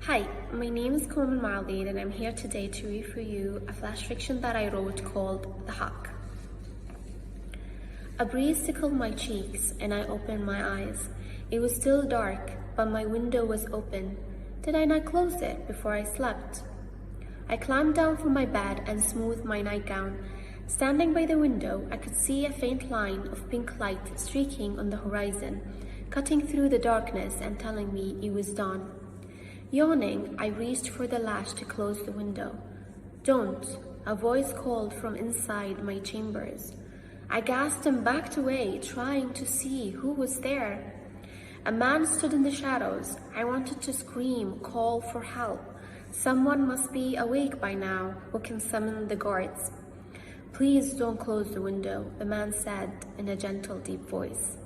Hi, my name is Kummam Maadeed and I'm here today to read for you a flash fiction that I wrote called The Hawk. A breeze tickled my cheeks and I opened my eyes. It was still dark, but my window was open. Did I not close it before I slept? I climbed down from my bed and smoothed my nightgown. Standing by the window, I could see a faint line of pink light streaking on the horizon, cutting through the darkness and telling me it was dawn. Yawning, I reached for the latch to close the window. "Don't," a voice called from inside my chambers. I gasped and backed away, trying to see who was there. A man stood in the shadows. I wanted to scream, call for help. Someone must be awake by now who can summon the guards. "Please don't close the window," the man said in a gentle, deep voice.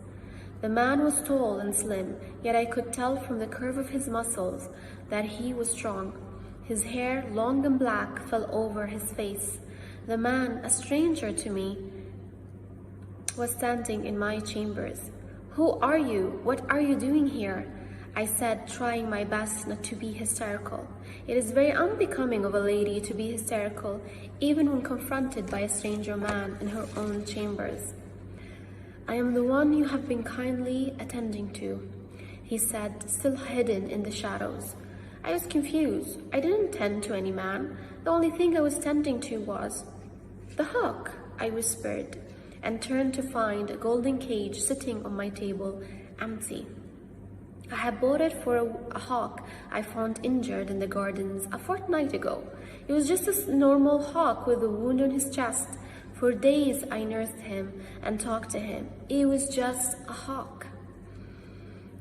The man was tall and slim, yet I could tell from the curve of his muscles that he was strong. His hair, long and black, fell over his face. The man, a stranger to me, was standing in my chambers. "Who are you? What are you doing here?" I said, trying my best not to be hysterical. It is very unbecoming of a lady to be hysterical, even when confronted by a stranger man in her own chambers. "I am the one you have been kindly attending to," he said, still hidden in the shadows. I was confused. I didn't tend to any man. The only thing I was tending to was the hawk, I whispered, and turned to find a golden cage sitting on my table, empty. I had bought it for a hawk I found injured in the gardens a fortnight ago. It was just a normal hawk with a wound on his chest. For days I nursed him and talked to him. It was just a hawk.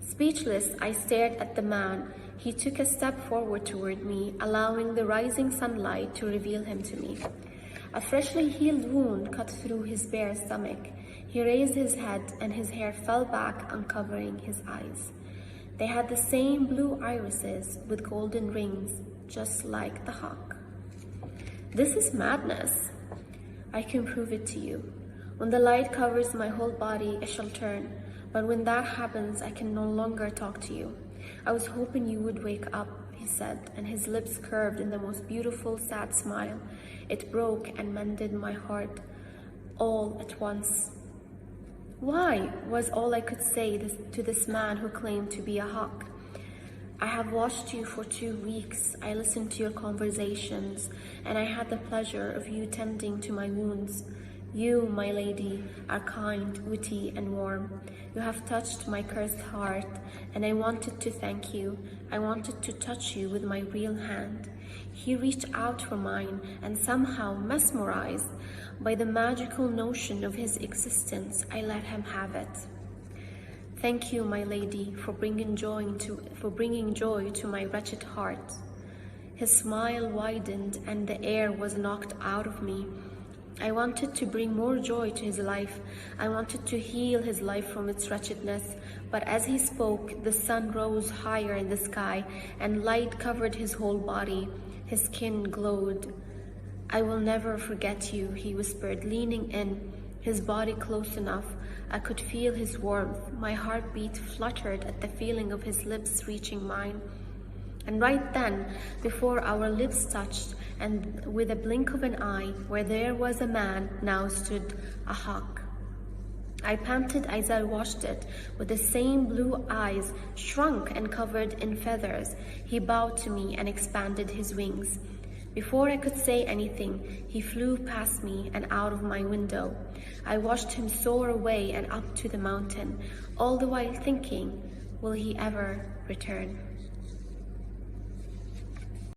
Speechless, I stared at the man. He took a step forward toward me, allowing the rising sunlight to reveal him to me. A freshly healed wound cut through his bare stomach. He raised his head and his hair fell back, uncovering his eyes. They had the same blue irises with golden rings, just like the hawk. "This is madness." "I can prove it to you. When the light covers my whole body, it shall turn. But when that happens, I can no longer talk to you." "I was hoping you would wake up," he said, and his lips curved in the most beautiful, sad smile. It broke and mended my heart all at once. "Why?" was all I could say to this man who claimed to be a hawk. "I have watched you for 2 weeks. I listened to your conversations, and I had the pleasure of you tending to my wounds. You, my lady, are kind, witty, and warm. You have touched my cursed heart, and I wanted to thank you. I wanted to touch you with my real hand." He reached out for mine, and somehow mesmerized by the magical notion of his existence, I let him have it. "Thank you, my lady, for bringing joy to my wretched heart." His smile widened and the air was knocked out of me. I wanted to bring more joy to his life. I wanted to heal his life from its wretchedness. But as he spoke, the sun rose higher in the sky and light covered his whole body. His skin glowed. "I will never forget you," he whispered, leaning in, his body close enough. I could feel his warmth. My heartbeat fluttered at the feeling of his lips reaching mine. And right then, before our lips touched, and with a blink of an eye, where there was a man, now stood a hawk. I panted as I watched it, with the same blue eyes, shrunk and covered in feathers. He bowed to me and expanded his wings. Before I could say anything, he flew past me and out of my window. I watched him soar away and up to the mountain, all the while thinking, will he ever return?